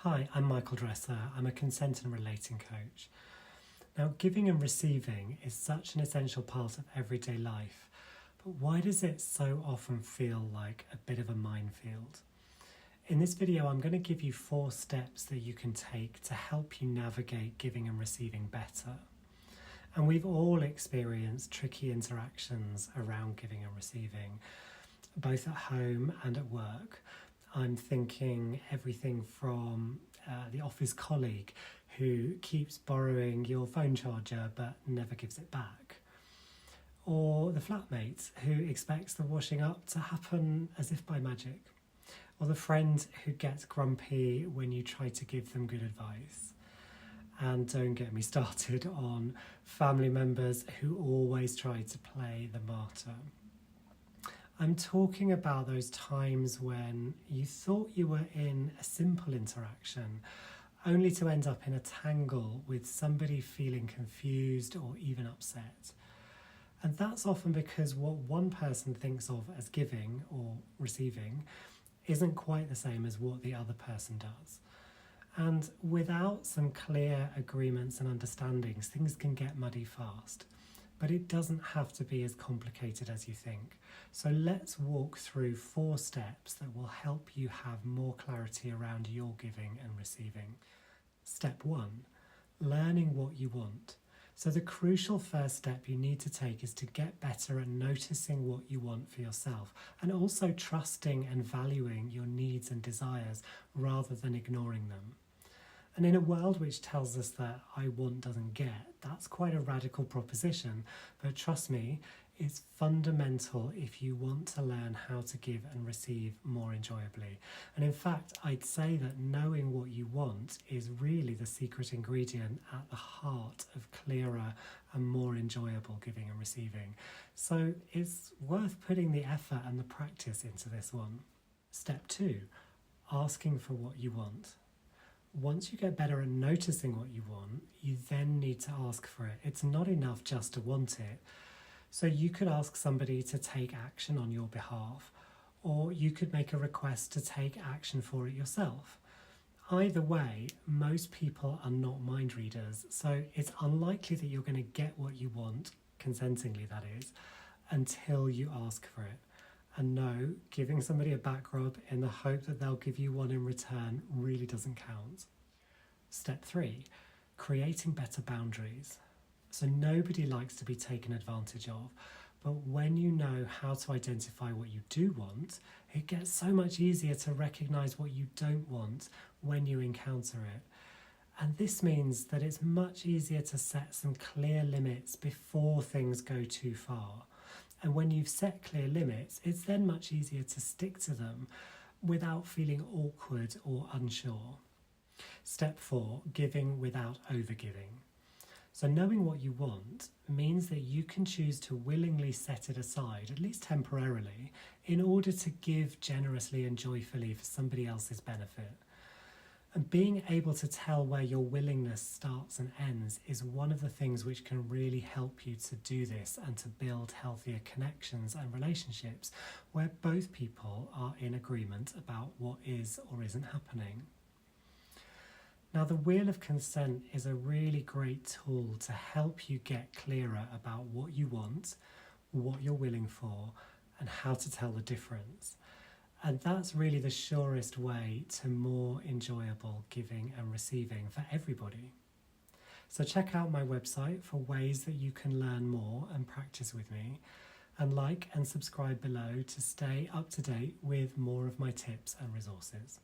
Hi, I'm Michael Dresser. I'm a consent and relating coach. Now, giving and receiving is such an essential part of everyday life, but why does it so often feel like a bit of a minefield? In this video, I'm going to give you 4 steps that you can take to help you navigate giving and receiving better. And we've all experienced tricky interactions around giving and receiving, both at home and at work. I'm thinking everything from the office colleague who keeps borrowing your phone charger but never gives it back, or the flatmate who expects the washing up to happen as if by magic, or the friend who gets grumpy when you try to give them good advice. And don't get me started on family members who always try to play the martyr. I'm talking about those times when you thought you were in a simple interaction, only to end up in a tangle with somebody feeling confused or even upset. And that's often because what one person thinks of as giving or receiving isn't quite the same as what the other person does. And without some clear agreements and understandings, things can get muddy fast. But it doesn't have to be as complicated as you think. So let's walk through 4 steps that will help you have more clarity around your giving and receiving. Step 1, learning what you want. So the crucial first step you need to take is to get better at noticing what you want for yourself, and also trusting and valuing your needs and desires rather than ignoring them. And in a world which tells us that I want doesn't get, that's quite a radical proposition, but trust me, it's fundamental if you want to learn how to give and receive more enjoyably. And in fact, I'd say that knowing what you want is really the secret ingredient at the heart of clearer and more enjoyable giving and receiving. So it's worth putting the effort and the practice into this one. Step 2, asking for what you want. Once you get better at noticing what you want, you then need to ask for it. It's not enough just to want it. So you could ask somebody to take action on your behalf, or you could make a request to take action for it yourself. Either way, most people are not mind readers, so it's unlikely that you're going to get what you want, consentingly that is, until you ask for it. And no, giving somebody a back rub in the hope that they'll give you one in return really doesn't count. Step 3, creating better boundaries. So nobody likes to be taken advantage of, but when you know how to identify what you do want, it gets so much easier to recognise what you don't want when you encounter it. And this means that it's much easier to set some clear limits before things go too far. And when you've set clear limits, it's then much easier to stick to them without feeling awkward or unsure. Step 4, giving without overgiving. So knowing what you want means that you can choose to willingly set it aside, at least temporarily, in order to give generously and joyfully for somebody else's benefit. And being able to tell where your willingness starts and ends is one of the things which can really help you to do this and to build healthier connections and relationships where both people are in agreement about what is or isn't happening. Now, the Wheel of Consent is a really great tool to help you get clearer about what you want, what you're willing for, and how to tell the difference. And that's really the surest way to more enjoyable giving and receiving for everybody. So check out my website for ways that you can learn more and practice with me, and like and subscribe below to stay up to date with more of my tips and resources.